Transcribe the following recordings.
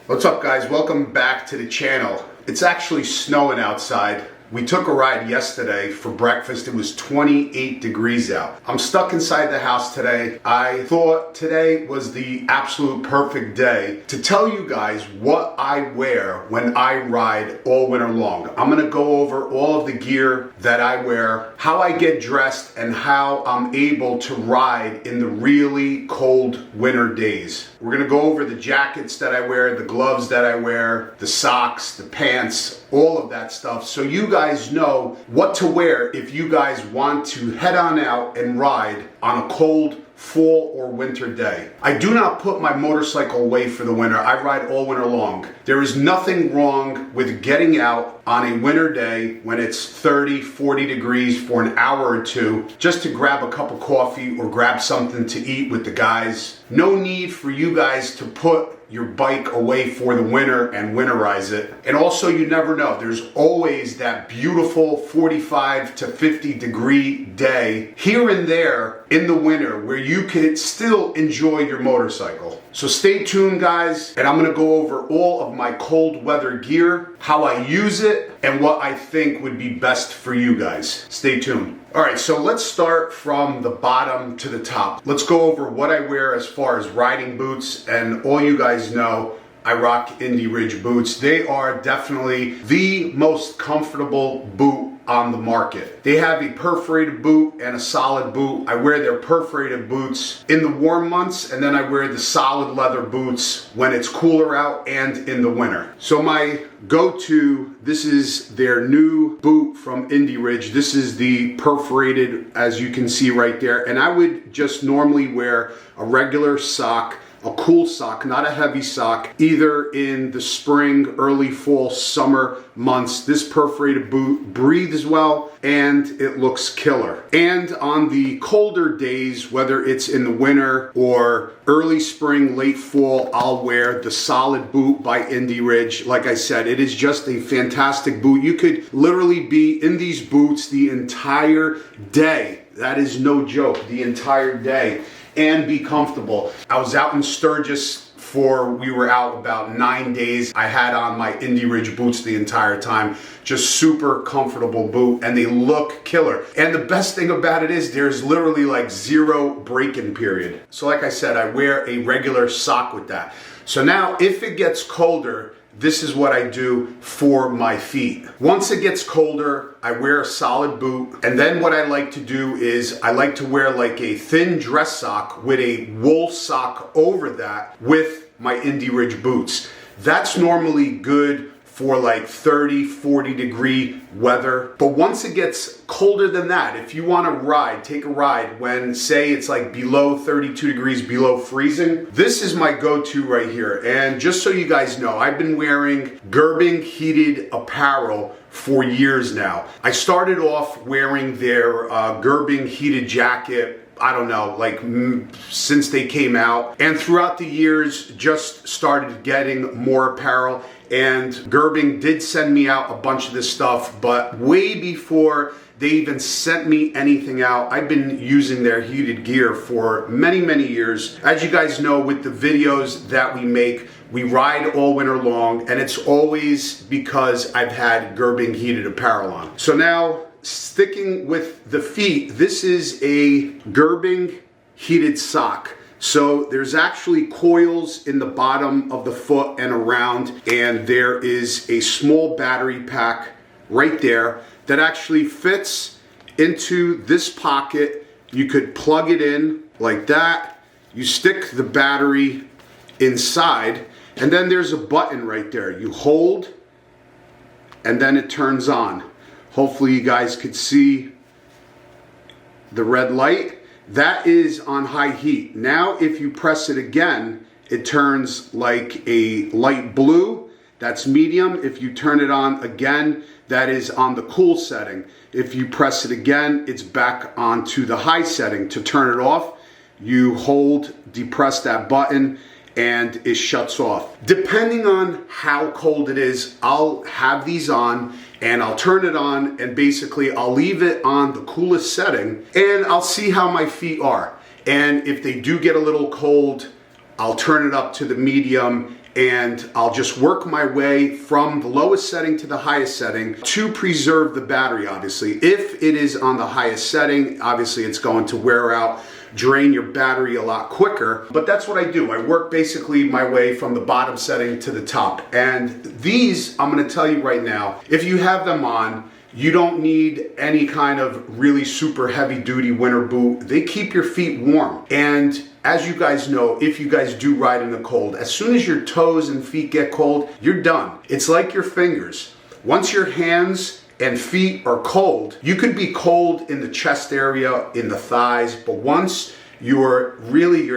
What's up, guys? Welcome back to the channel. It's actually snowing outside. We took a ride yesterday for breakfast. It was 28 degrees out. I'm stuck inside the house today. I thought today was the absolute perfect day to tell you guys what I wear when I ride all winter long. I'm gonna go over all of the gear that I wear, how I get dressed, and how I'm able to ride in the really cold winter days. We're gonna go over the jackets that I wear, the gloves that I wear, the socks, the pants, all of that stuff, so you guys know what to wear if you guys want to head on out and ride on a cold fall or winter day. I do not put my motorcycle away for the winter. I ride all winter long. There is nothing wrong with getting out on a winter day when it's 30, 40 degrees for an hour or two just to grab a cup of coffee or grab something to eat with the guys. No need for you guys to put your bike away for the winter and winterize it. And also, you never know. There's always that beautiful 45 to 50 degree day here and there in the winter where you can still enjoy your motorcycle. So stay tuned, guys, and I'm gonna go over all of my cold weather gear, how I use it, and what I think would be best for you guys. Stay tuned. All right, so let's start from the bottom to the top. Let's go over what I wear as far as riding boots, and all you guys know, I rock Indy Ridge boots. They are definitely the most comfortable boot on the market. They have a perforated boot and a solid boot. I wear their perforated boots in the warm months, and then I wear the solid leather boots when it's cooler out and in the winter. So my go-to, this is their new boot from Indy Ridge. This is the perforated, as you can see right there. And I would just normally wear a regular sock, a cool sock, not a heavy sock, either in the spring, early fall, summer months. This perforated boot breathes well and it looks killer. And on the colder days, whether it's in the winter or early spring, late fall, I'll wear the solid boot by Indy Ridge. Like I said, it is just a fantastic boot. You could literally be in these boots the entire day. That is no joke, the entire day, and be comfortable. I was out in Sturgis we were out about 9 days. I had on my Indy Ridge boots the entire time. Just super comfortable boot, and they look killer. And the best thing about it is there's literally like zero break-in period. So like I said, I wear a regular sock with that. So now if it gets colder, this is what I do for my feet. Once it gets colder, I wear a solid boot, and then what I like to do is I like to wear like a thin dress sock with a wool sock over that with my Indy Ridge boots. That's normally good for like 30, 40 degree weather. But once it gets colder than that, if you want to ride, take a ride when, say, it's like below 32 degrees, below freezing, this is my go-to right here. And just so you guys know, I've been wearing Gerbing heated apparel for years now. I started off wearing their Gerbing heated jacket, I don't know, like since they came out. And throughout the years, just started getting more apparel. And Gerbing did send me out a bunch of this stuff, but way before they even sent me anything out, I've been using their heated gear for many, many years. As you guys know, with the videos that we make, we ride all winter long, and it's always because I've had Gerbing heated apparel on. So now, sticking with the feet, this is a Gerbing heated sock. So there's actually coils in the bottom of the foot and around, and there is a small battery pack right there that actually fits into this pocket. You could plug it in like that. You stick the battery inside, and then there's a button right there. You hold, and then it turns on. Hopefully you guys could see the red light. That is on high heat. Now if you press it again, it turns like a light blue. That's medium. If you turn it on again, that is on the cool setting. If you press it again, it's back onto the high setting. To turn it off, you hold, depress that button, and it shuts off. Depending on how cold it is, I'll have these on and I'll turn it on, and basically I'll leave it on the coolest setting and I'll see how my feet are. And if they do get a little cold, I'll turn it up to the medium and I'll just work my way from the lowest setting to the highest setting to preserve the battery, obviously. If it is on the highest setting, obviously it's going to wear out, drain your battery a lot quicker, but that's what I do. I work basically my way from the bottom setting to the top. And these, I'm gonna tell you right now, if you have them on, you don't need any kind of really super heavy duty winter boot. They keep your feet warm. And as you guys know, if you guys do ride in the cold, as soon as your toes and feet get cold, you're done. It's like your fingers. Once your hands and feet are cold, you could be cold in the chest area, in the thighs, but once your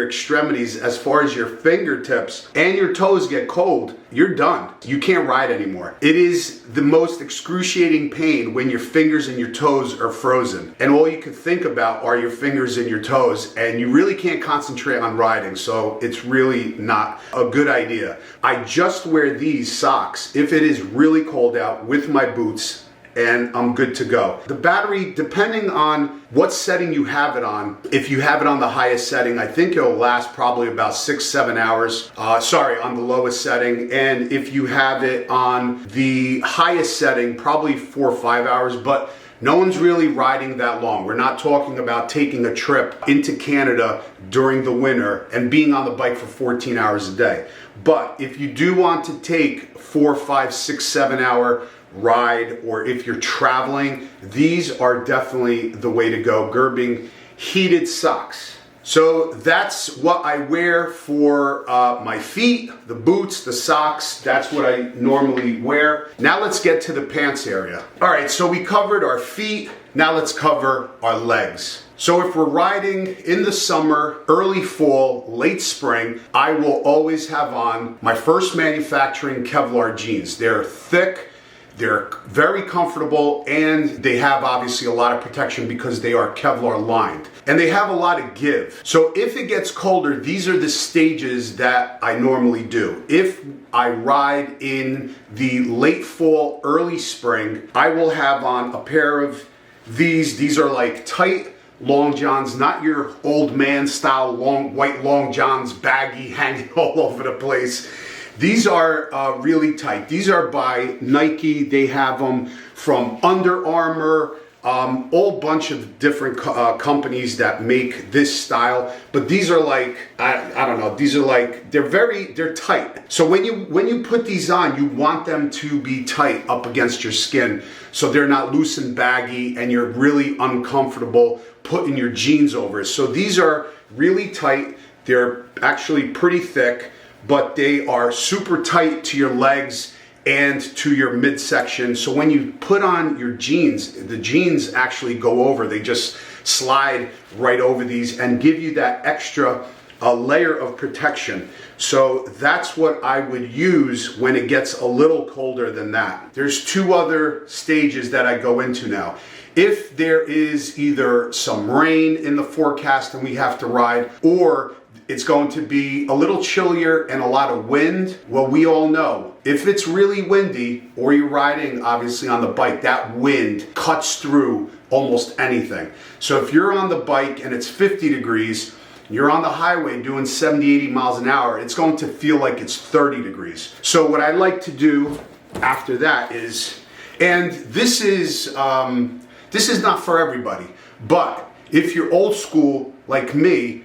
extremities, as far as your fingertips and your toes get cold, you're done. You can't ride anymore. It is the most excruciating pain when your fingers and your toes are frozen. And all you can think about are your fingers and your toes, and you really can't concentrate on riding. So it's really not a good idea. I just wear these socks if it is really cold out with my boots, and I'm good to go. The battery, depending on what setting you have it on, if you have it on the highest setting, I think it'll last probably about 6-7 hours. On the lowest setting. And if you have it on the highest setting, probably 4 or 5 hours, but no one's really riding that long. We're not talking about taking a trip into Canada during the winter and being on the bike for 14 hours a day. But if you do want to take 4, 5, 6, 7 hour ride, or if you're traveling, these are definitely the way to go. Gerbing heated socks. So that's what I wear for my feet, the boots, the socks. That's what I normally wear. Now let's get to the pants area. All right, so we covered our feet. Now let's cover our legs. So if we're riding in the summer, early fall, late spring, I will always have on my First Manufacturing Kevlar jeans. They're thick, they're very comfortable, and they have obviously a lot of protection because they are Kevlar lined. And they have a lot of give. So if it gets colder, these are the stages that I normally do. If I ride in the late fall, early spring, I will have on a pair of these. These are like tight long johns, not your old man style white long johns, baggy, hanging all over the place. These are really tight. These are by Nike. They have them from Under Armour, all bunch of different companies that make this style. But these are like, I don't know, these are like, they're tight. So when you put these on, you want them to be tight up against your skin so they're not loose and baggy and you're really uncomfortable putting your jeans over it. So these are really tight. They're actually pretty thick, but they are super tight to your legs and to your midsection. So when you put on your jeans, the jeans actually go over. They just slide right over these and give you that extra layer of protection. So that's what I would use when it gets a little colder than that. There's 2 other stages that I go into now. If there is either some rain in the forecast and we have to ride, or it's going to be a little chillier and a lot of wind. Well, we all know if it's really windy or you're riding obviously on the bike, that wind cuts through almost anything. So if you're on the bike and it's 50 degrees, you're on the highway doing 70, 80 miles an hour, it's going to feel like it's 30 degrees. So what I like to do after that is, and this is not for everybody, but if you're old school like me,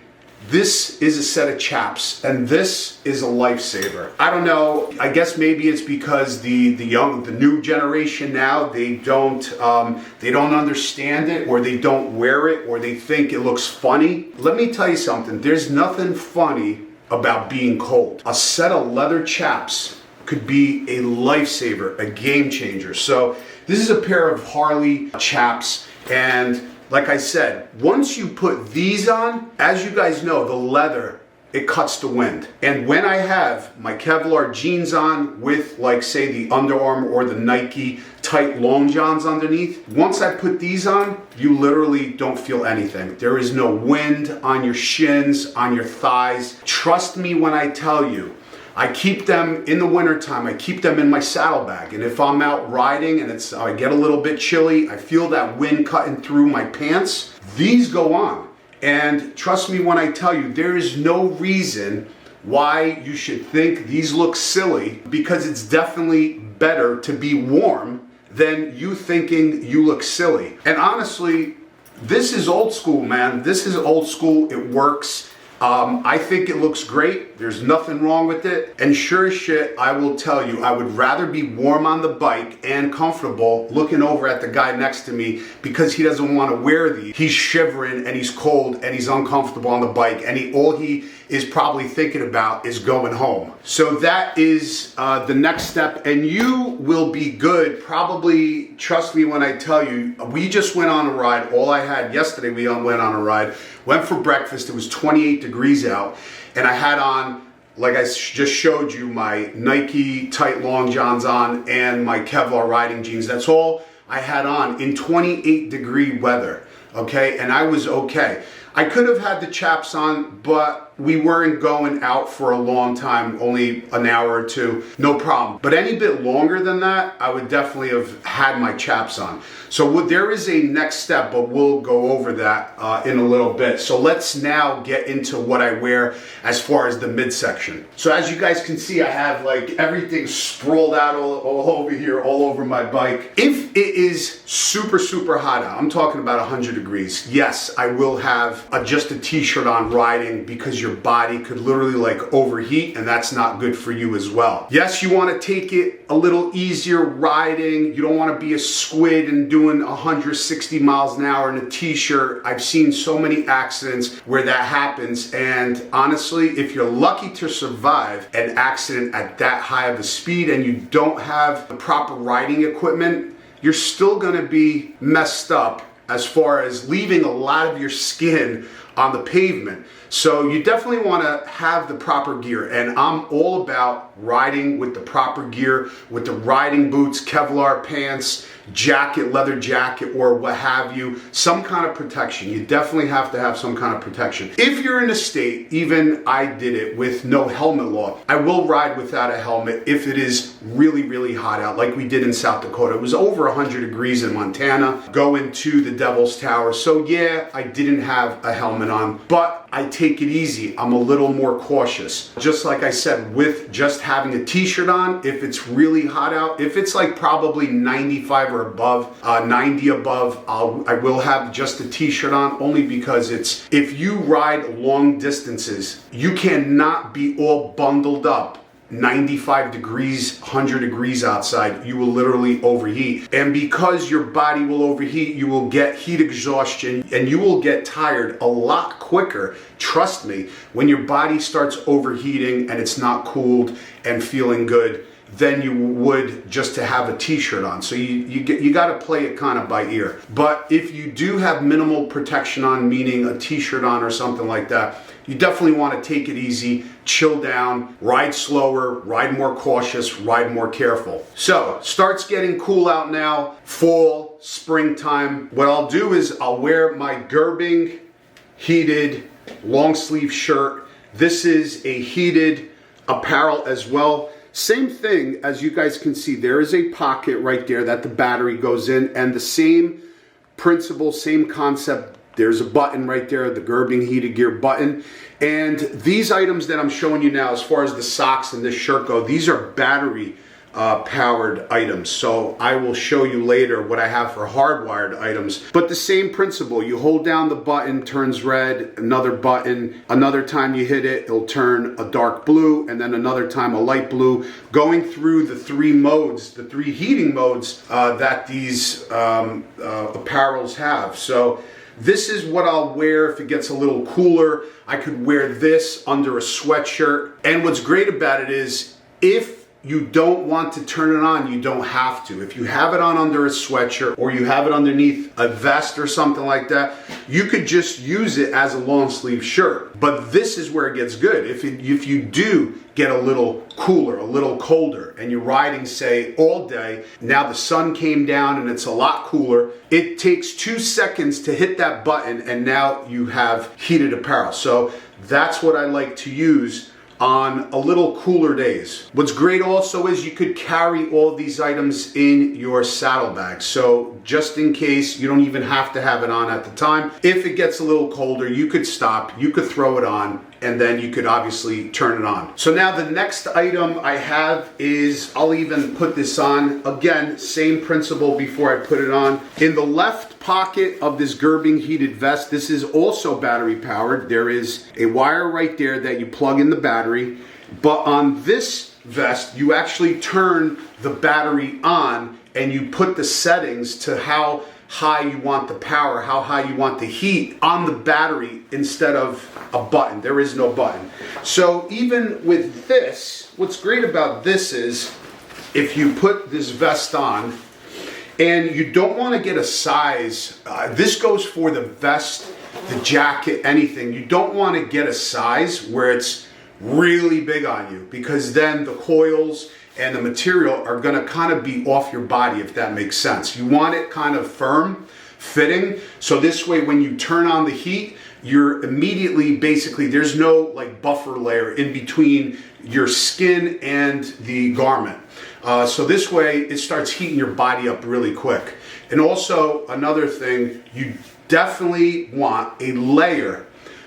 this is a set of chaps, and this is a lifesaver. I don't know, I guess maybe it's because the new generation now, they don't understand it, or they don't wear it, or they think it looks funny. Let me tell you something, there's nothing funny about being cold. A set of leather chaps could be a lifesaver, a game changer. So this is a pair of Harley chaps, and like I said, once you put these on, as you guys know, the leather, it cuts the wind. And when I have my Kevlar jeans on with, like, say, the Under Armour or the Nike tight long johns underneath, once I put these on, you literally don't feel anything. There is no wind on your shins, on your thighs. Trust me when I tell you, I keep them in the wintertime, I keep them in my saddlebag. And if I'm out riding and I get a little bit chilly, I feel that wind cutting through my pants, these go on. And trust me when I tell you, there is no reason why you should think these look silly, because it's definitely better to be warm than you thinking you look silly. And honestly, this is old school, man. This is old school. It works. I think it looks great. There's nothing wrong with it. And sure as shit, I will tell you, I would rather be warm on the bike and comfortable looking over at the guy next to me because he doesn't want to wear these. He's shivering and he's cold and he's uncomfortable on the bike, and all he is probably thinking about is going home. So that is the next step, and you will be good. Probably, trust me when I tell you, we just went on a ride. All I had yesterday, we went on a ride, went for breakfast. It was 28 degrees out, and I had on, like I just showed you, my Nike tight long johns on and my Kevlar riding jeans. That's all I had on in 28 degree weather, okay? And I was okay. I could have had the chaps on, but we weren't going out for a long time, only an hour or two, no problem. But any bit longer than that, I would definitely have had my chaps on. So there is a next step, but we'll go over that in a little bit. So let's now get into what I wear as far as the midsection. So as you guys can see, I have like everything sprawled out all over here, all over my bike. If it is super, super hot out, I'm talking about 100 degrees, yes, I will have just a t-shirt on riding, because your body could literally like overheat, and that's not good for you as well. Yes, you want to take it a little easier riding. You don't want to be a squid and doing 160 miles an hour in a t-shirt. I've seen so many accidents where that happens, and honestly, if you're lucky to survive an accident at that high of a speed and you don't have the proper riding equipment, you're still going to be messed up as far as leaving a lot of your skin on the pavement. So you definitely want to have the proper gear, and I'm all about riding with the proper gear, with the riding boots, Kevlar pants, jacket, leather jacket, or what have you, some kind of protection. You definitely have to have some kind of protection. If you're in a state, even I did it with no helmet law, I will ride without a helmet if it is really, really hot out, like we did in South Dakota. It was over 100 degrees in Montana, going to the Devil's Tower. So yeah, I didn't have a helmet on, but I take it easy. I'm a little more cautious. Just like I said, with just having a t-shirt on, if it's really hot out, if it's like probably 95 or above, 90 above, I will have just a t-shirt on, only because if you ride long distances, you cannot be all bundled up 95 degrees, 100 degrees outside. You will literally overheat. And because your body will overheat, you will get heat exhaustion and you will get tired a lot quicker. Trust me, when your body starts overheating and it's not cooled and feeling good, than you would just to have a t-shirt on. So you got to play it kind of by ear. But if you do have minimal protection on, meaning a t-shirt on or something like that, you definitely want to take it easy, chill down, ride slower, ride more cautious, ride more careful. So starts getting cool out now, fall, springtime. What I'll do is I'll wear my Gerbing heated long sleeve shirt. This is a heated apparel as well. Same thing, as you guys can see, there is a pocket right there that the battery goes in, and the same principle, same concept. There's a button right there, the Gerbing heated gear button. And these items that I'm showing you now, as far as the socks and this shirt go, these are battery powered items. So I will show you later what I have for hardwired items. But the same principle, you hold down the button, turns red, another button, another time you hit it, it'll turn a dark blue, and then another time a light blue, going through the three modes, the three heating modes that these apparels have. So this is what I'll wear if it gets a little cooler. I could wear this under a sweatshirt. And what's great about it is, if you don't want to turn it on, you don't have to. If you have it on under a sweatshirt or you have it underneath a vest or something like that, you could just use it as a long sleeve shirt. But this is where it gets good. If you do get a little cooler, a little colder, and you're riding, say, all day, now the sun came down and it's a lot cooler, it takes 2 seconds to hit that button and now you have heated apparel. So that's what I like to use on a little cooler days. What's great also is you could carry all these items in your saddlebag. So just in case, you don't even have to have it on at the time. If it gets a little colder, you could stop, you could throw it on, and then you could obviously turn it on. So now the next item I have is, I'll even put this on. Again, same principle before I put it on. In the left pocket of this Gerbing heated vest, this is also battery powered. There is a wire right there that you plug in the battery, but on this vest, you actually turn the battery on and you put the settings to how high you want the power, how high you want the heat on the battery instead of a button. There is no button. So even with this, what's great about this is if you put this vest on and you don't want to get a size, this goes for the vest, the jacket, anything. You don't want to get a size where it's really big on you, because then the coils and the material are going to kind of be off your body, if that makes sense. You want it kind of firm, fitting, so this way when you turn on the heat, you're immediately, basically, there's no like buffer layer in between your skin and the garment. So this way it starts heating your body up really quick. And also another thing, you definitely want a layer,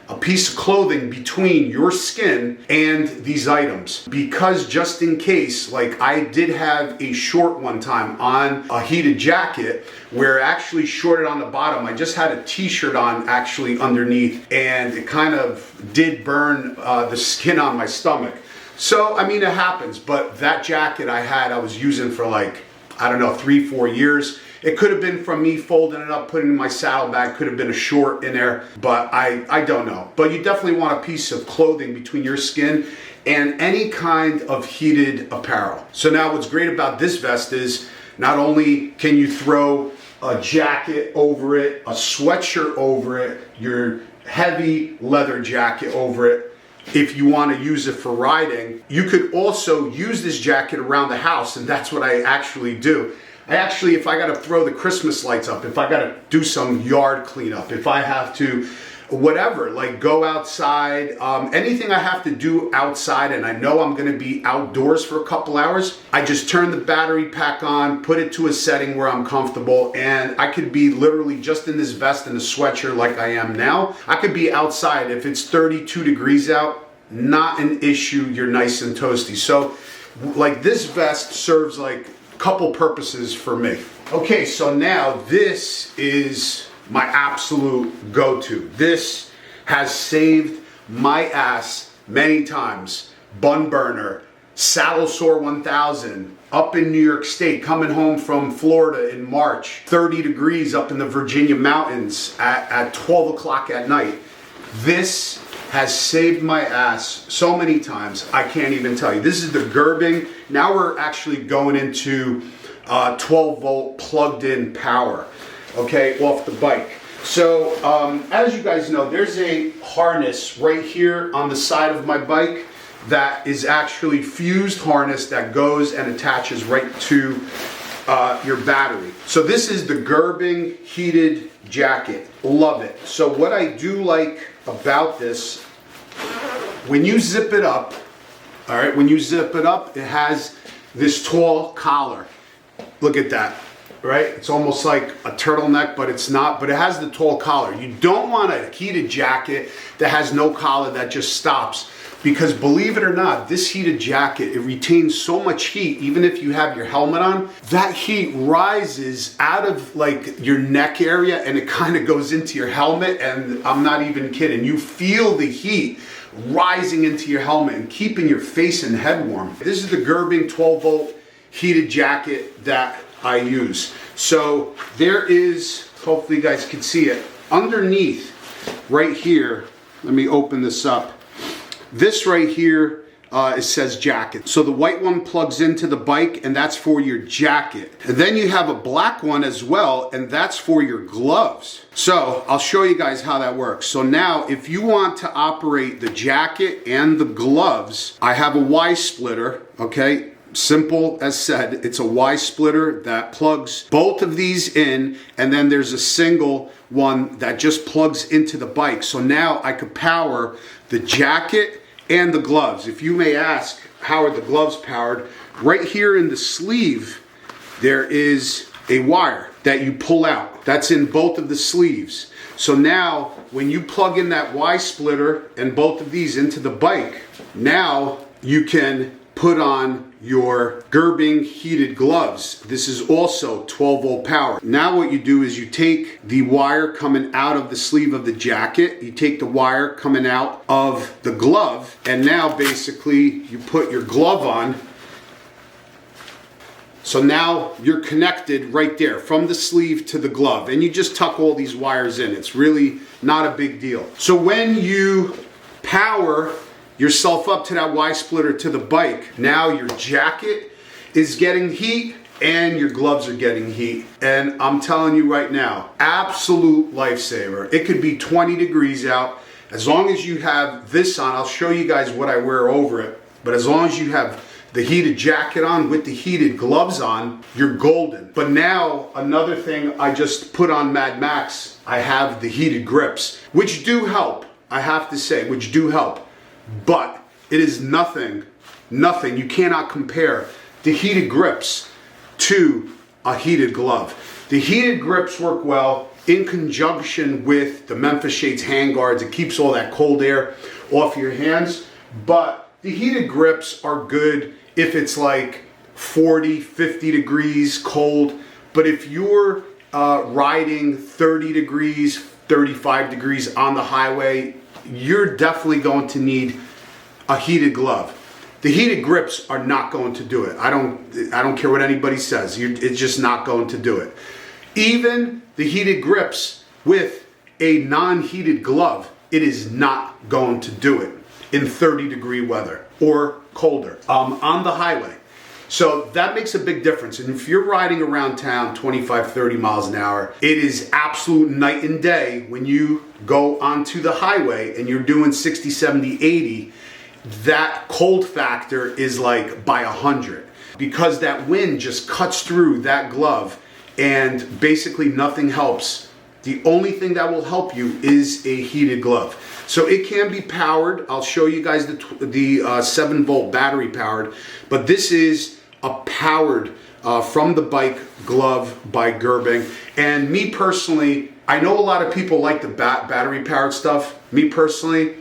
a piece of clothing between your skin and these items, because just in case, like I did have a short one time on a heated jacket where it actually shorted on the bottom. I just had a t-shirt on actually underneath, and it kind of did burn the skin on my stomach. So I mean, it happens, but that jacket I was using for like, I don't know, 3-4 years. It could have been from me folding it up, putting it in my saddlebag, could have been a short in there, but I don't know. But you definitely want a piece of clothing between your skin and any kind of heated apparel. So now what's great about this vest is not only can you throw a jacket over it, a sweatshirt over it, your heavy leather jacket over it. If you want to use it for riding, you could also use this jacket around the house, and that's what I actually do. If I got to throw the Christmas lights up, if I got to do some yard cleanup, if I have to, whatever, like go outside, anything I have to do outside and I know I'm going to be outdoors for a couple hours, I just turn the battery pack on, put it to a setting where I'm comfortable, and I could be literally just in this vest and a sweatshirt like I am now. I could be outside. If it's 32 degrees out, not an issue. You're nice and toasty. So like this vest serves like couple purposes for me. Okay, so now this is my absolute go-to. This has saved my ass many times. Bun burner, saddle sore 1000, up in New York State, coming home from Florida in March, 30 degrees up in the Virginia mountains at 12 o'clock at night. This has saved my ass so many times, I can't even tell you. This is the Gerbing. Now we're actually going into 12 volt plugged in power, okay, off the bike. So as you guys know, there's a harness right here on the side of my bike that is actually fused harness that goes and attaches right to your battery. So this is the Gerbing heated jacket. Love it. So what I do like about this, when you zip it up, all right, when you zip it up, it has this tall collar. Look at that, right? It's almost like a turtleneck, but it's not, but it has the tall collar. You don't want a heated jacket that has no collar that just stops, because believe it or not, this heated jacket, it retains so much heat. Even if you have your helmet on, that heat rises out of like your neck area and it kind of goes into your helmet, and I'm not even kidding. You feel the heat rising into your helmet and keeping your face and head warm. This is the Gerbing 12 volt heated jacket that I use. So there is, hopefully you guys can see it, underneath right here, let me open this up. This right here, it says jacket. So the white one plugs into the bike, and that's for your jacket. And then you have a black one as well, and that's for your gloves. So I'll show you guys how that works. So now if you want to operate the jacket and the gloves, I have a Y splitter, okay? Simple as said, it's a Y splitter that plugs both of these in, and then there's a single one that just plugs into the bike. So now I could power the jacket and the gloves. If you may ask, how are the gloves powered? Right here in the sleeve, there is a wire that you pull out. That's in both of the sleeves. So now when you plug in that Y splitter and both of these into the bike, now you can put on your Gerbing heated gloves. This is also 12 volt power. Now what you do is you take the wire coming out of the sleeve of the jacket, you take the wire coming out of the glove, and now basically you put your glove on. So now you're connected right there from the sleeve to the glove, and you just tuck all these wires in. It's really not a big deal. So when you power yourself up to that Y splitter to the bike, now your jacket is getting heat and your gloves are getting heat. And I'm telling you right now, absolute lifesaver. It could be 20 degrees out. As long as you have this on, I'll show you guys what I wear over it, but as long as you have the heated jacket on with the heated gloves on, you're golden. But now another thing I just put on Mad Max, I have the heated grips, which do help, I have to say, which do help. But it is nothing, you cannot compare the heated grips to a heated glove. The heated grips work well in conjunction with the Memphis Shades hand guards. It keeps all that cold air off your hands. But the heated grips are good if it's like 40, 50 degrees cold. But if you're riding 30 degrees, 35 degrees on the highway, you're definitely going to need a heated glove. The heated grips are not going to do it. I don't care what anybody says. It's just not going to do it. Even the heated grips with a non-heated glove, it is not going to do it in 30-degree weather or colder on the highway. So that makes a big difference. And if you're riding around town 25, 30 miles an hour, it is absolute night and day when you go onto the highway and you're doing 60, 70, 80, that cold factor is like by 100 because that wind just cuts through that glove and basically nothing helps. The only thing that will help you is a heated glove. So it can be powered. I'll show you guys the 7 volt battery powered, but this is a powered from the bike glove by Gerbing. And me personally, I know a lot of people like the battery powered stuff. Me personally,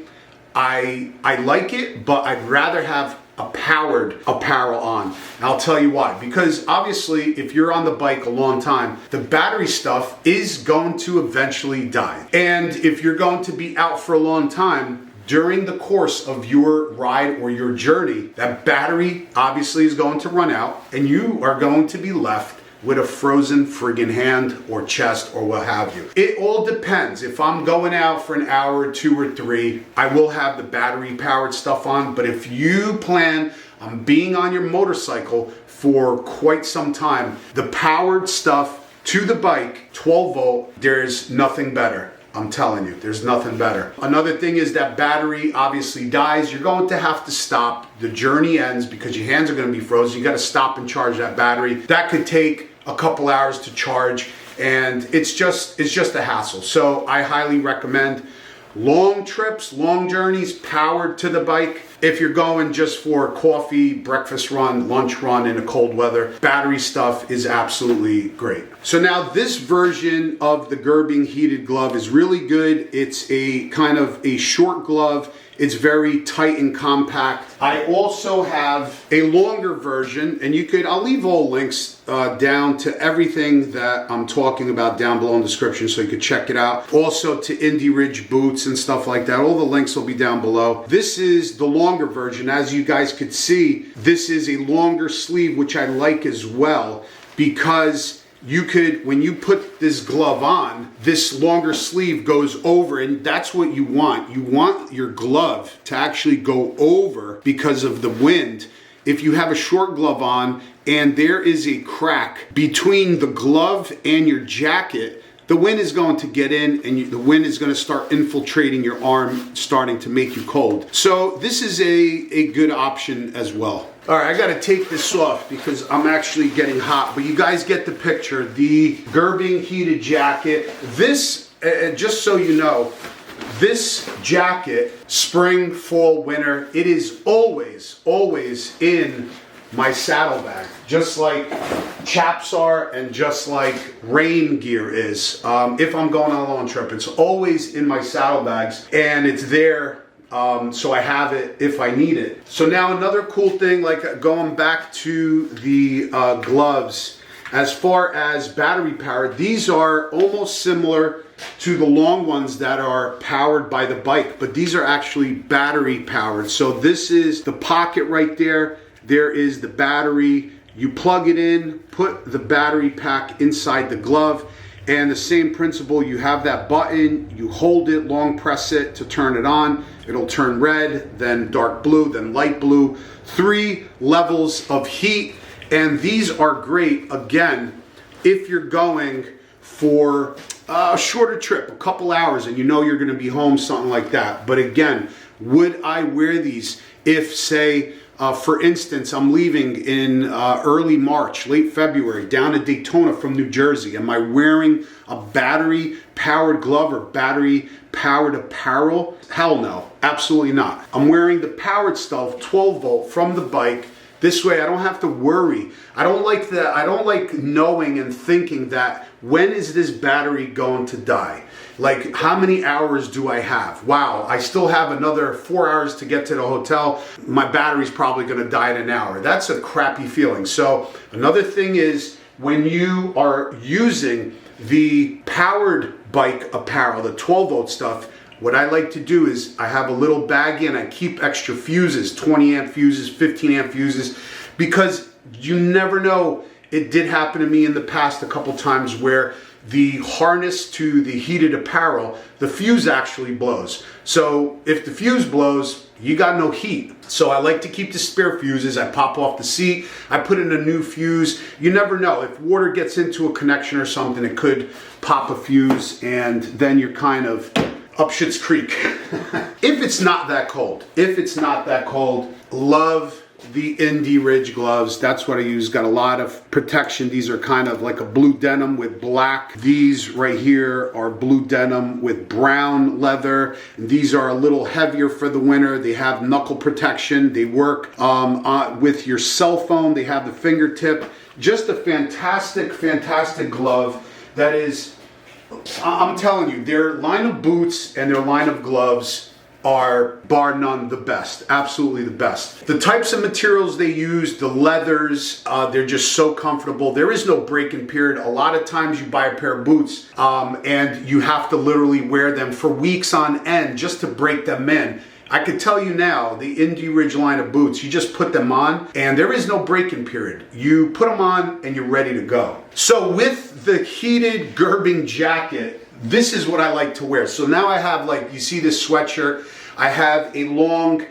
I like it, but I'd rather have a powered apparel on. And I'll tell you why. Because obviously, if you're on the bike a long time, the battery stuff is going to eventually die. And if you're going to be out for a long time, during the course of your ride or your journey, that battery obviously is going to run out and you are going to be left with a frozen friggin' hand or chest or what have you. It all depends. If I'm going out for an hour or 2 or 3, I will have the battery powered stuff on. But if you plan on being on your motorcycle for quite some time, the powered stuff to the bike, 12 volt, there's nothing better. I'm telling you, there's nothing better. Another thing is that battery obviously dies. You're going to have to stop. The journey ends because your hands are going to be frozen. You got to stop and charge that battery. That could take a couple hours to charge, and it's just a hassle. So I highly recommend long trips, long journeys, powered to the bike. If you're going just for coffee, breakfast run, lunch run in a cold weather, battery stuff is absolutely great. So now this version of the Gerbing heated glove is really good. It's a kind of a short glove. It's very tight and compact. I also have a longer version, and I'll leave all links down to everything that I'm talking about down below in the description so you could check it out. Also to Indie Ridge boots and stuff like that. All the links will be down below. This is the longer version. As you guys could see, this is a longer sleeve, which I like as well, because you could, when you put this glove on, this longer sleeve goes over, and that's what you want. You want your glove to actually go over because of the wind. If you have a short glove on and there is a crack between the glove and your jacket, the wind is going to get in and the wind is going to start infiltrating your arm, starting to make you cold. So this is a good option as well. All right, I got to take this off because I'm actually getting hot, but you guys get the picture. The Gerbing heated jacket. This, just so you know, this jacket, spring, fall, winter, it is always in my saddlebag. Just like chaps are and just like rain gear is. If I'm going on a long trip, it's always in my saddlebags and it's there. So I have it if I need it. So now another cool thing, like going back to the gloves, as far as battery powered, these are almost similar to the long ones that are powered by the bike, but these are actually battery powered. So this is the pocket right there. There is the battery. You plug it in, put the battery pack inside the glove, and the same principle, you have that button, you hold it, long press it to turn it on. It'll turn red, then dark blue, then light blue. 3 levels of heat, and these are great, again, if you're going for a shorter trip, a couple hours, and you know you're gonna be home, something like that. But again, would I wear these if, say, for instance, I'm leaving in early March, late February, down to Daytona from New Jersey. Am I wearing a battery-powered glove or battery-powered apparel? Hell no, absolutely not. I'm wearing the powered stuff, 12 volt from the bike. This way I don't have to worry. I don't like that. I don't like knowing and thinking that when is this battery going to die? Like, how many hours do I have? Wow, I still have another 4 hours to get to the hotel. My battery's probably gonna die in an hour. That's a crappy feeling. So another thing is when you are using the powered bike apparel, the 12 volt stuff, what I like to do is I have a little baggie and I keep extra fuses, 20 amp fuses, 15 amp fuses, because you never know. It did happen to me in the past a couple times where the harness to the heated apparel, the fuse actually blows. So if the fuse blows, you got no heat. So I like to keep the spare fuses. I pop off the seat, I put in a new fuse. You never know. If water gets into a connection or something, it could pop a fuse and then you're kind of up Shit's Creek. If it's not that cold, love the Indie Ridge gloves. That's what I use. Got a lot of protection. These are kind of like a blue denim with black. These right here are blue denim with brown leather. And these are a little heavier for the winter. They have knuckle protection. They work with your cell phone. They have the fingertip. Just a fantastic, fantastic glove that is, I'm telling you, their line of boots and their line of gloves are bar none the best, absolutely the best. The types of materials they use, the leathers, they're just so comfortable. There is no break-in period. A lot of times you buy a pair of boots and you have to literally wear them for weeks on end just to break them in. I could tell you now, the Indie Ridge line of boots, you just put them on and there is no break-in period. You put them on and you're ready to go. So with the heated Gerbing jacket, this is what I like to wear. So now I have, like, you see this sweatshirt. I have a long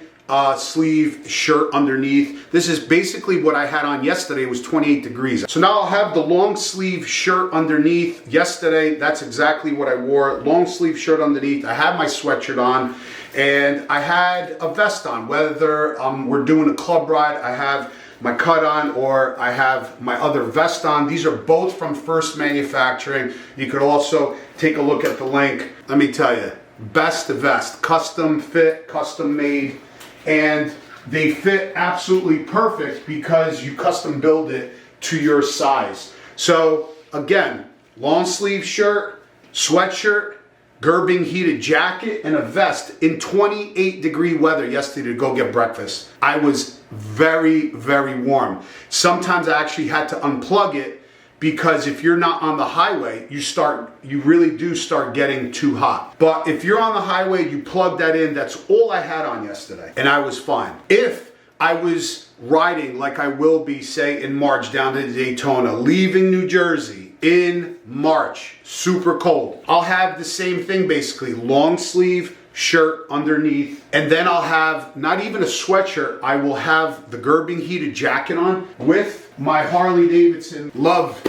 sleeve shirt underneath. This is basically what I had on yesterday. It was 28 degrees. So now I'll have the long sleeve shirt underneath. Yesterday, that's exactly what I wore. Long sleeve shirt underneath. I had my sweatshirt on and I had a vest on. Whether we're doing a club ride, I have my cut on or I have my other vest on. These are both from First Manufacturing. You could also take a look at the link. Let me tell you, best vest, custom fit, custom made, and they fit absolutely perfect because you custom build it to your size. So again, long sleeve shirt, sweatshirt, Gerbing heated jacket, and a vest in 28 degree weather yesterday to go get breakfast. I was very, very warm. Sometimes I actually had to unplug it because if you're not on the highway, you really do start getting too hot. But if you're on the highway, you plug that in. That's all I had on yesterday, and I was fine. If I was riding like I will be, say, in March down to Daytona, leaving New Jersey in March, super cold, I'll have the same thing basically, long sleeve shirt underneath, and then I'll have not even a sweatshirt. I will have the Gerbing heated jacket on with my Harley Davidson. Love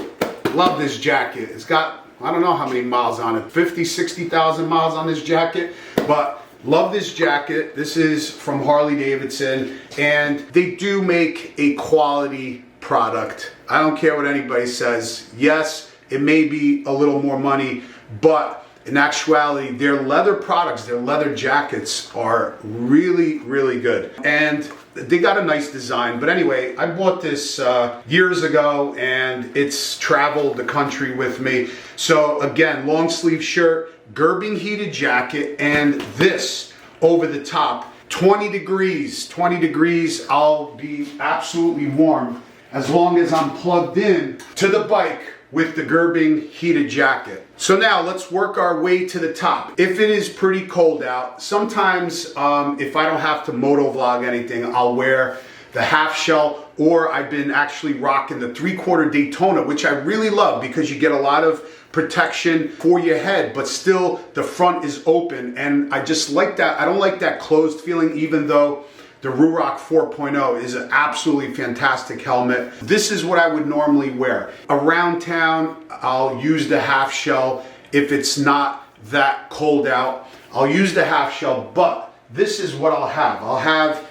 this jacket. It's got, I don't know how many miles on it, 50, 60,000 miles on this jacket, but love this jacket. This is from Harley Davidson, and they do make a quality product. I don't care what anybody says. Yes, it may be a little more money, but in actuality, their leather products, their leather jackets are really, really good. And they got a nice design. But anyway, I bought this years ago, and it's traveled the country with me. So again, long sleeve shirt, Gerbing heated jacket, and this over the top. 20 degrees, 20 degrees, I'll be absolutely warm as long as I'm plugged in to the bike with the Gerbing heated jacket. So now let's work our way to the top. If it is pretty cold out, sometimes if I don't have to moto vlog anything, I'll wear the half shell, or I've been actually rocking the 3/4 Daytona, which I really love because you get a lot of protection for your head, but still the front is open, and I just like that. I don't like that closed feeling, even though the Ruroc 4.0 is an absolutely fantastic helmet. This is what I would normally wear. Around town, I'll use the half shell. If it's not that cold out, I'll use the half shell, but this is what I'll have. I'll have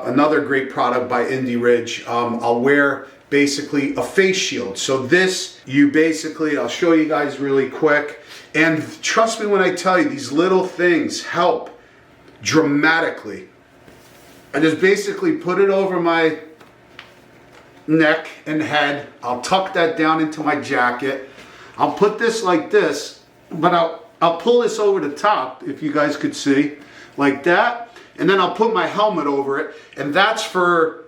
another great product by Indie Ridge. I'll wear basically a face shield. So this, you basically, I'll show you guys really quick. And trust me when I tell you, these little things help dramatically. I just basically put it over my neck and head. I'll tuck that down into my jacket. I'll put this like this, but I'll pull this over the top, if you guys could see, like that. And then I'll put my helmet over it, and that's for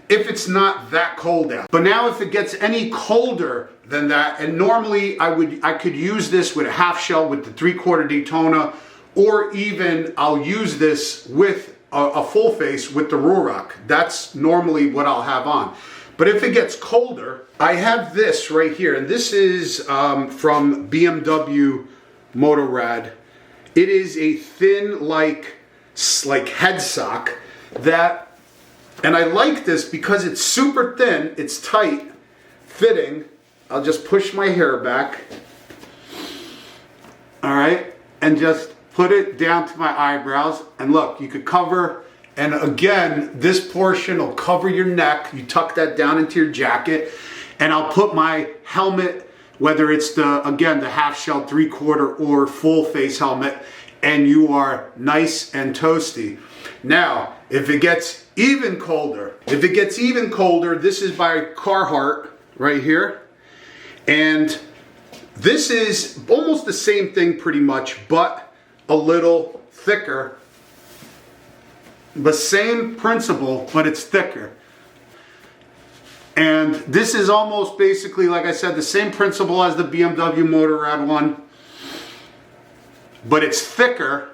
if it's not that cold out. But now if it gets any colder than that, and normally I could use this with a half shell with the 3/4 Daytona, or even I'll use this with a full face with the Ruroc. That's normally what I'll have on. But if it gets colder, I have this right here, and this is from BMW Motorrad. It is a thin, like head sock that, and I like this because it's super thin, it's tight fitting. I'll just push my hair back, all right, and just put it down to my eyebrows, and look, you could cover, and again, this portion will cover your neck. You tuck that down into your jacket, and I'll put my helmet, whether it's the half shell, 3/4, or full face helmet, and you are nice and toasty. Now, if it gets even colder, this is by Carhartt right here, and this is almost the same thing pretty much, but a little thicker. The same principle, but it's thicker. And this is almost basically, like I said, the same principle as the BMW Motorrad one, but it's thicker.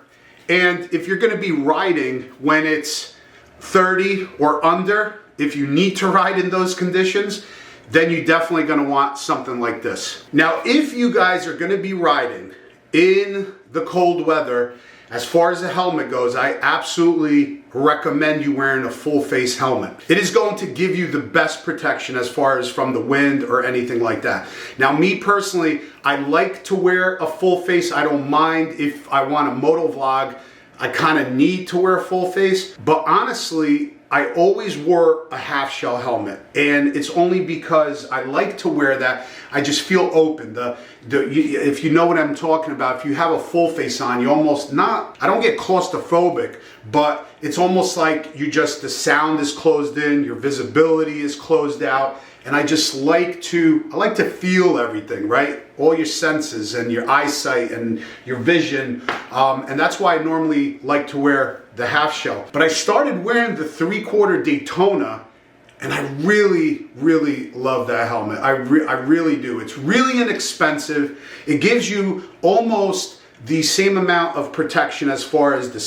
And if you're going to be riding when it's 30 or under, if you need to ride in those conditions, then you're definitely going to want something like this. Now, if you guys are going to be riding in the cold weather, as far as the helmet goes, I absolutely recommend you wearing a full face helmet. It is going to give you the best protection as far as from the wind or anything like that. Now, me personally, I like to wear a full face. I don't mind if I want a moto vlog. I kind of need to wear a full face, but honestly, I always wore a half shell helmet, and it's only because I like to wear that. I just feel open. If you know what I'm talking about, if you have a full face on, you almost not, I don't get claustrophobic, but it's almost like the sound is closed in, your visibility is closed out, and I just like to feel everything, right? All your senses and your eyesight and your vision, and that's why I normally like to wear the half shell. But I started wearing the 3/4 Daytona, and I really, really love that helmet. I really do. It's really inexpensive. It gives you almost the same amount of protection as far as the,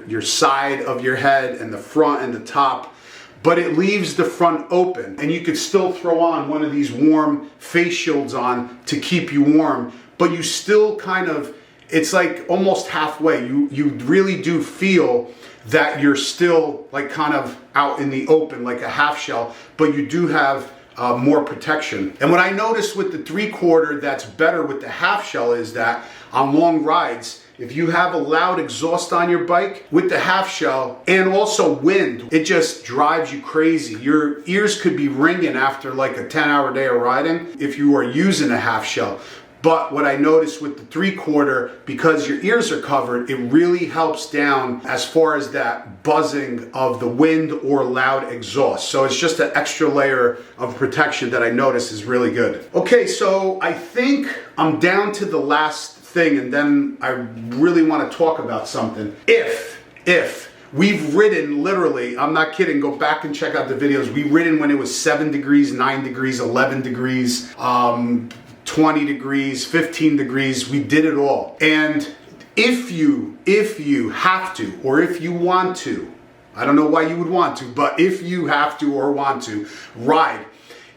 your side of your head and the front and the top, but it leaves the front open, and you could still throw on one of these warm face shields on to keep you warm, but you still kind of, it's like almost halfway. You really do feel that you're still like kind of out in the open like a half shell, but you do have more protection. And what I noticed with the 3/4 that's better with the half shell is that on long rides, if you have a loud exhaust on your bike with the half shell and also wind, it just drives you crazy. Your ears could be ringing after like a 10-hour day of riding if you are using a half shell. But what I noticed with the 3/4, because your ears are covered, it really helps down as far as that buzzing of the wind or loud exhaust. So it's just an extra layer of protection that I noticed is really good. Okay, so I think I'm down to the last thing, and then I really want to talk about something. If we've ridden, literally, I'm not kidding, go back and check out the videos. We've ridden when it was 7 degrees, 9 degrees, 11 degrees, 20 degrees, 15 degrees. We did it all. And if you have to, or if you want to, I don't know why you would want to, but if you have to or want to ride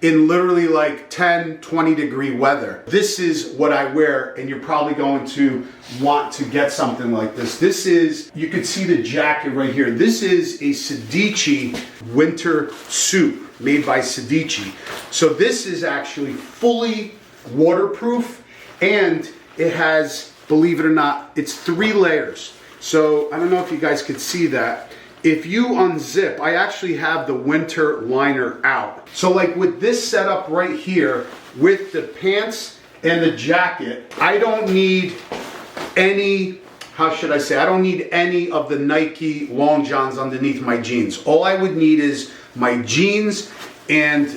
in literally like 10, 20 degree weather, this is what I wear, and you're probably going to want to get something like this. This is, you can see the jacket right here. This is a Sedici winter suit made by Sedici. So this is actually fully waterproof, and it has, believe it or not, it's 3 layers. So I don't know if you guys could see that. If you unzip, I actually have the winter liner out. So like with this setup right here, with the pants and the jacket, I don't need any, how should I say, I don't need any of the Nike long johns underneath my jeans. All I would need is my jeans and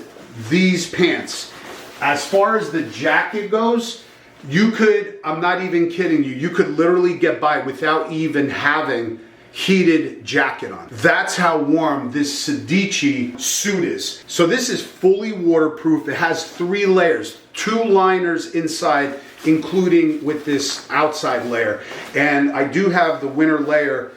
these pants. As far as the jacket goes, you could, I'm not even kidding you, you could literally get by without even having heated jacket on. That's how warm this Sedici suit is. So this is fully waterproof. It has 3 layers, 2 liners inside, including with this outside layer. And I do have the winter layer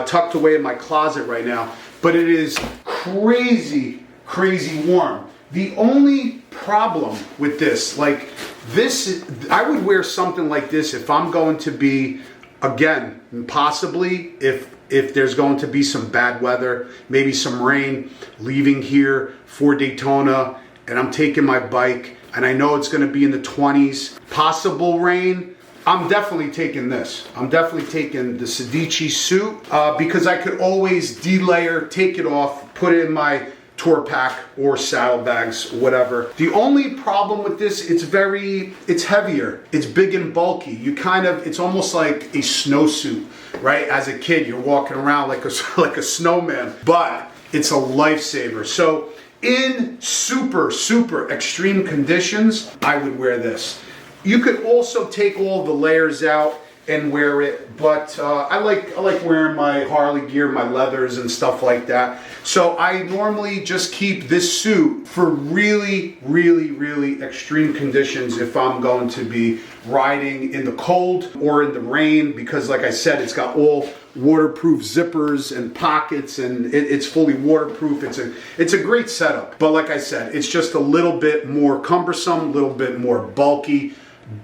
tucked away in my closet right now, but it is crazy, crazy warm. The only problem with this, like this, I would wear something like this if I'm going to be, again, possibly if there's going to be some bad weather, maybe some rain, leaving here for Daytona, and I'm taking my bike, and I know it's going to be in the 20s, possible rain, I'm definitely taking this. I'm definitely taking the Sedici suit because I could always delayer, take it off, put it in my tour pack or saddlebags, whatever. The only problem with this, it's heavier. It's big and bulky. You kind of, it's almost like a snowsuit, right? As a kid, you're walking around like a snowman, but it's a lifesaver. So in super, super extreme conditions, I would wear this. You could also take all the layers out and wear it, but I like wearing my Harley gear, my leathers and stuff like that. So I normally just keep this suit for really, really, really extreme conditions if I'm going to be riding in the cold or in the rain, because like I said, it's got all waterproof zippers and pockets, and it's fully waterproof. It's a great setup, but like I said, it's just a little bit more cumbersome, a little bit more bulky,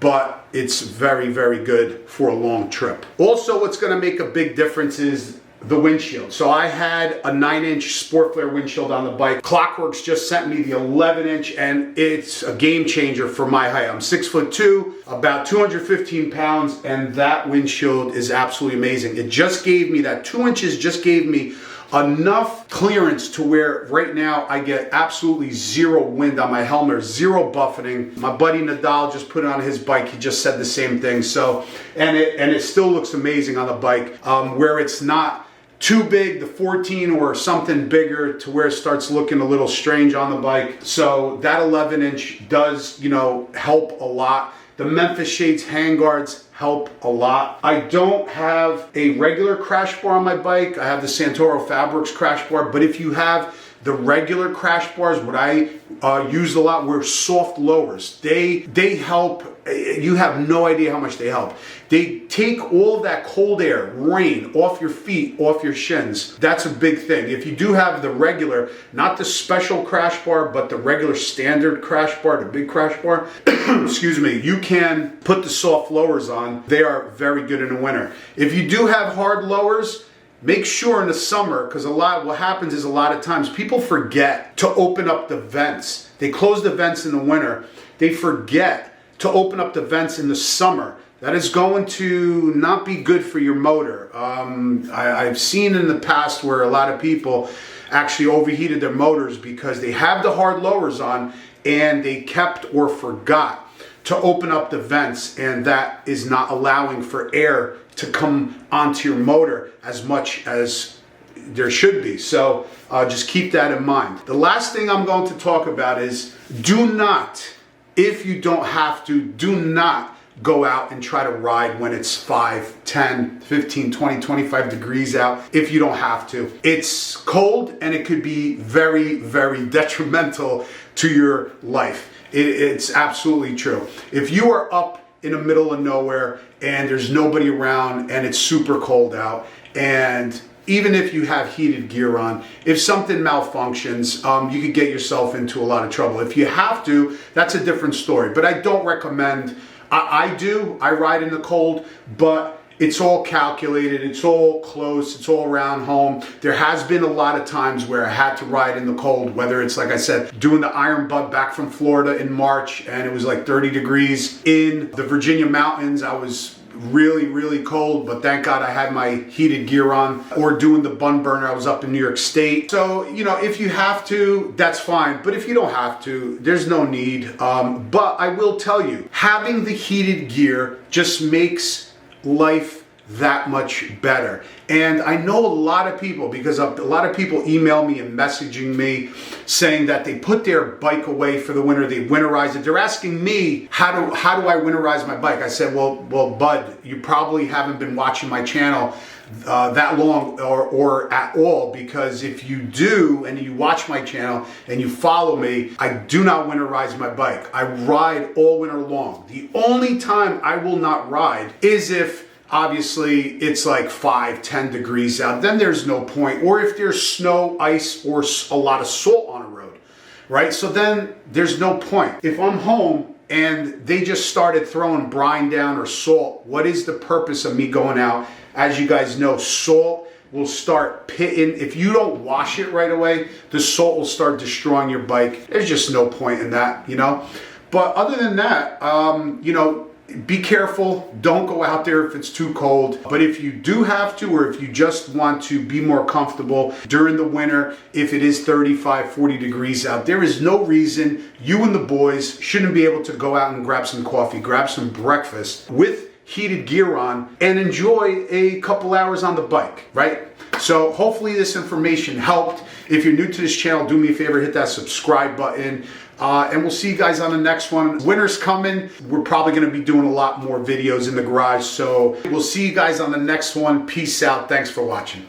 but it's very, very good for a long trip. Also, what's going to make a big difference is the windshield. So I had a 9-inch Sport Flare windshield on the bike. Clockworks just sent me the 11-inch, and it's a game changer for my height. I'm 6'2", about 215 pounds, and that windshield is absolutely amazing. It just gave me, that 2 inches just gave me enough clearance to where right now I get absolutely zero wind on my helmet, zero buffeting. My buddy Nadal just put it on his bike. He just said the same thing. So, and it still looks amazing on the bike, where it's not too big, the 14 or something bigger to where it starts looking a little strange on the bike. So that 11-inch does, you know, help a lot. The Memphis Shades handguards help a lot. I don't have a regular crash bar on my bike. I have the Santoro Fabrics crash bar, but if you have the regular crash bars, what I use a lot were soft lowers. They help. You have no idea how much they help. They take all of that cold air, rain, off your feet, off your shins. That's a big thing. If you do have the regular, not the special crash bar, but the regular standard crash bar, the big crash bar, excuse me, you can put the soft lowers on. They are very good in the winter. If you do have hard lowers, make sure in the summer, because what happens is a lot of times people forget to open up the vents. They close the vents in the winter. They forget to open up the vents in the summer. That is going to not be good for your motor. I've seen in the past where a lot of people actually overheated their motors because they have the hard lowers on and they kept or forgot to open up the vents, and that is not allowing for air to come onto your motor as much as there should be. So just keep that in mind. The last thing I'm going to talk about is, do not, if you don't have to, do not go out and try to ride when it's 5, 10, 15, 20, 25 degrees out if you don't have to. It's cold and it could be very, very detrimental to your life. It's absolutely true. If you are up in the middle of nowhere and there's nobody around and it's super cold out, and even if you have heated gear on, if something malfunctions, you could get yourself into a lot of trouble. If you have to, that's a different story. But I don't recommend. I ride in the cold, but it's all calculated, it's all close, it's all around home. There has been a lot of times where I had to ride in the cold, whether it's, like I said, doing the Iron Butt back from Florida in March, and it was like 30 degrees. In the Virginia mountains, I was really, really cold, but thank God I had my heated gear on. Or doing the bun burner, I was up in New York State. So, you know, if you have to, that's fine. But if you don't have to, there's no need. But I will tell you, having the heated gear just makes life that much better. And I know a lot of people, because a lot of people email me and messaging me saying that they put their bike away for the winter, they winterize it. They're asking me, how do I winterize my bike? I said, well, bud, you probably haven't been watching my channel that long or at all, because if you do and you watch my channel and you follow me, I do not winterize my bike. I ride all winter long. The only time I will not ride is if obviously it's like 5, 10 degrees out, then there's no point. Or if there's snow, ice, or a lot of salt on a road, right? So then there's no point. If I'm home and they just started throwing brine down or salt, what is the purpose of me going out? As you guys know, salt will start pitting. If you don't wash it right away, the salt will start destroying your bike. There's just no point in that, you know? But other than that, you know, be careful. Don't go out there if it's too cold. But if you do have to, or if you just want to be more comfortable during the winter, if it is 35, 40 degrees out, there is no reason you and the boys shouldn't be able to go out and grab some coffee, grab some breakfast with heated gear on, and enjoy a couple hours on the bike, right? So hopefully this information helped. If you're new to this channel, do me a favor, hit that subscribe button. And we'll see you guys on the next one. Winter's coming. We're probably going to be doing a lot more videos in the garage. So we'll see you guys on the next one. Peace out. Thanks for watching.